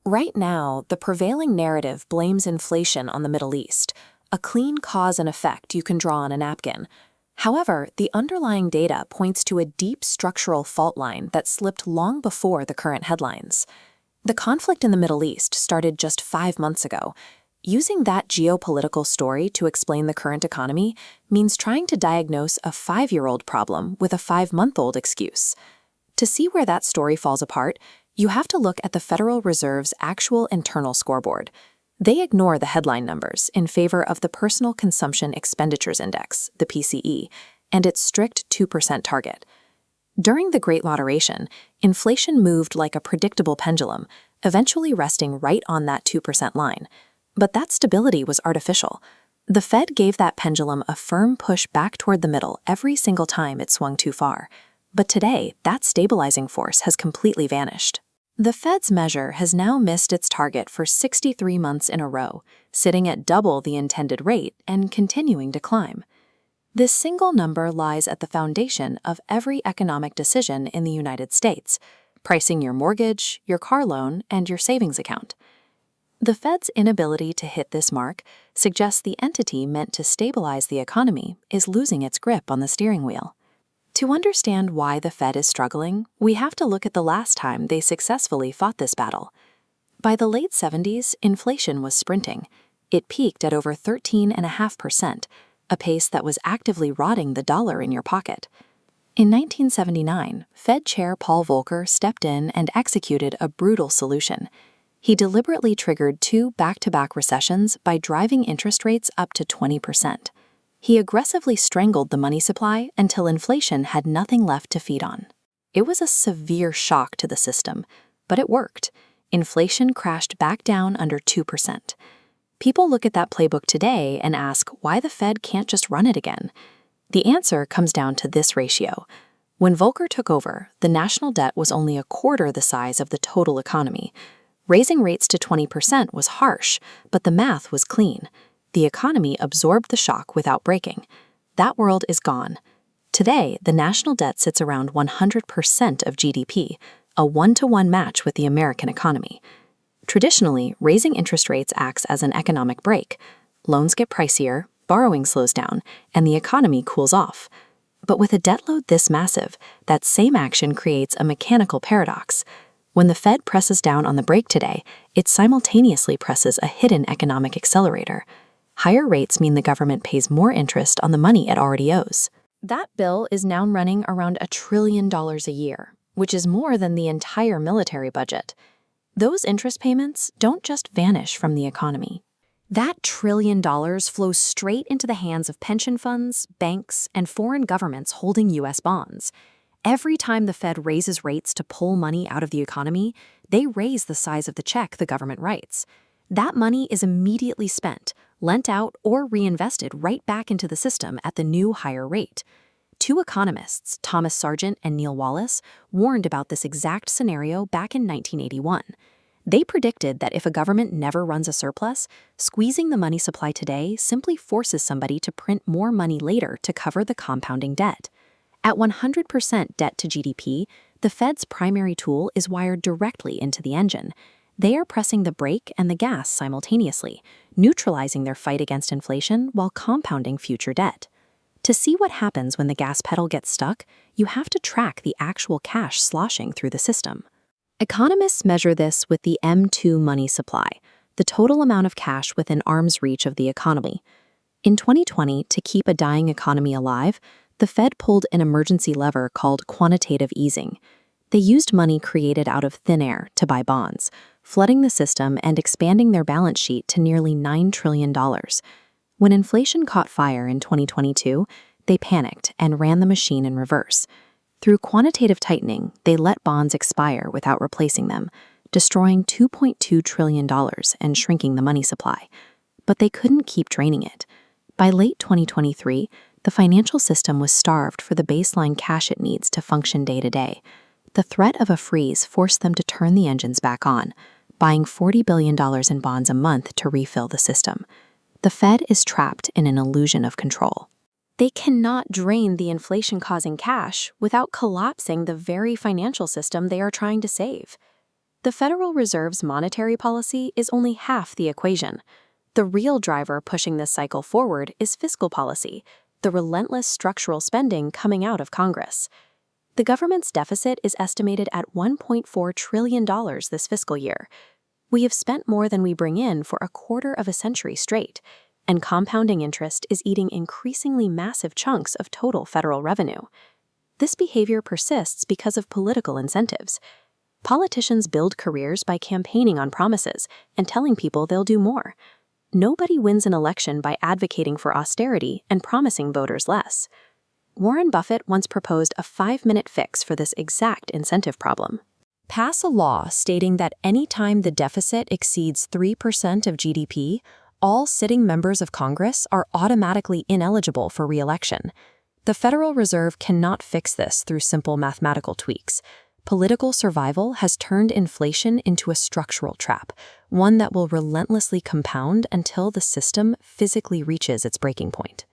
Right now, the prevailing narrative blames inflation on the Middle East, a clean cause and effect you can draw on a napkin. However, the underlying data points to a deep structural fault line that slipped long before the current headlines. The conflict in the Middle East started just 5 months ago. Using that geopolitical story to explain the current economy means trying to diagnose a 5-year-old problem with a 5-month-old excuse. To see where that story falls apart, you have to look at the Federal Reserve's actual internal scoreboard. They ignore the headline numbers in favor of the Personal Consumption Expenditures Index, the PCE, and its strict 2% target. During the Great Moderation, inflation moved like a predictable pendulum, eventually resting right on that 2% line. But that stability was artificial. The Fed gave that pendulum a firm push back toward the middle every single time it swung too far. But today, that stabilizing force has completely vanished. The Fed's measure has now missed its target for 63 months in a row, sitting at double the intended rate and continuing to climb. This single number lies at the foundation of every economic decision in the United States, pricing your mortgage, your car loan, and your savings account. The Fed's inability to hit this mark suggests the entity meant to stabilize the economy is losing its grip on the steering wheel. To understand why the Fed is struggling, we have to look at the last time they successfully fought this battle. By the late 70s, inflation was sprinting. It peaked at over 13.5%, a pace that was actively rotting the dollar in your pocket. In 1979, Fed Chair Paul Volcker stepped in and executed a brutal solution. He deliberately triggered 2 back-to-back recessions by driving interest rates up to 20%. He aggressively strangled the money supply until inflation had nothing left to feed on. It was a severe shock to the system, but it worked. Inflation crashed back down under 2%. People look at that playbook today and ask why the Fed can't just run it again. The answer comes down to this ratio. When Volcker took over, the national debt was only a quarter the size of the total economy. Raising rates to 20% was harsh, but the math was clean. The economy absorbed the shock without breaking. That world is gone. Today, the national debt sits around 100% of GDP, a 1-to-1 match with the American economy. Traditionally, raising interest rates acts as an economic brake. Loans get pricier, borrowing slows down, and the economy cools off. But with a debt load this massive, that same action creates a mechanical paradox. When the Fed presses down on the brake today, it simultaneously presses a hidden economic accelerator. Higher rates mean the government pays more interest on the money it already owes. That bill is now running around $1 trillion a year, which is more than the entire military budget. Those interest payments don't just vanish from the economy. That $1 trillion flows straight into the hands of pension funds, banks, and foreign governments holding U.S. bonds. Every time the Fed raises rates to pull money out of the economy, they raise the size of the check the government writes. That money is immediately spent, lent out, or reinvested right back into the system at the new higher rate. 2 economists, Thomas Sargent and Neil Wallace, warned about this exact scenario back in 1981. They predicted that if a government never runs a surplus, squeezing the money supply today simply forces somebody to print more money later to cover the compounding debt. At 100% debt to GDP, the Fed's primary tool is wired directly into the engine. They are pressing the brake and the gas simultaneously, neutralizing their fight against inflation while compounding future debt. To see what happens when the gas pedal gets stuck, you have to track the actual cash sloshing through the system. Economists measure this with the M2 money supply, the total amount of cash within arm's reach of the economy. In 2020, to keep a dying economy alive, the Fed pulled an emergency lever called quantitative easing. They used money created out of thin air to buy bonds, flooding the system and expanding their balance sheet to nearly $9 trillion. When inflation caught fire in 2022, they panicked and ran the machine in reverse. Through quantitative tightening, they let bonds expire without replacing them, destroying $2.2 trillion and shrinking the money supply. But they couldn't keep draining it. By late 2023, the financial system was starved for the baseline cash it needs to function day to day. The threat of a freeze forced them to turn the engines back on, buying $40 billion in bonds a month to refill the system. The Fed is trapped in an illusion of control. They cannot drain the inflation-causing cash without collapsing the very financial system they are trying to save. The Federal Reserve's monetary policy is only half the equation. The real driver pushing this cycle forward is fiscal policy, the relentless structural spending coming out of Congress. The government's deficit is estimated at $1.4 trillion this fiscal year. We have spent more than we bring in for a quarter of a century straight, and compounding interest is eating increasingly massive chunks of total federal revenue. This behavior persists because of political incentives. Politicians build careers by campaigning on promises and telling people they'll do more. Nobody wins an election by advocating for austerity and promising voters less. Warren Buffett once proposed a 5-minute fix for this exact incentive problem. Pass a law stating that any time the deficit exceeds 3% of GDP, all sitting members of Congress are automatically ineligible for re-election. The Federal Reserve cannot fix this through simple mathematical tweaks. Political survival has turned inflation into a structural trap, one that will relentlessly compound until the system physically reaches its breaking point.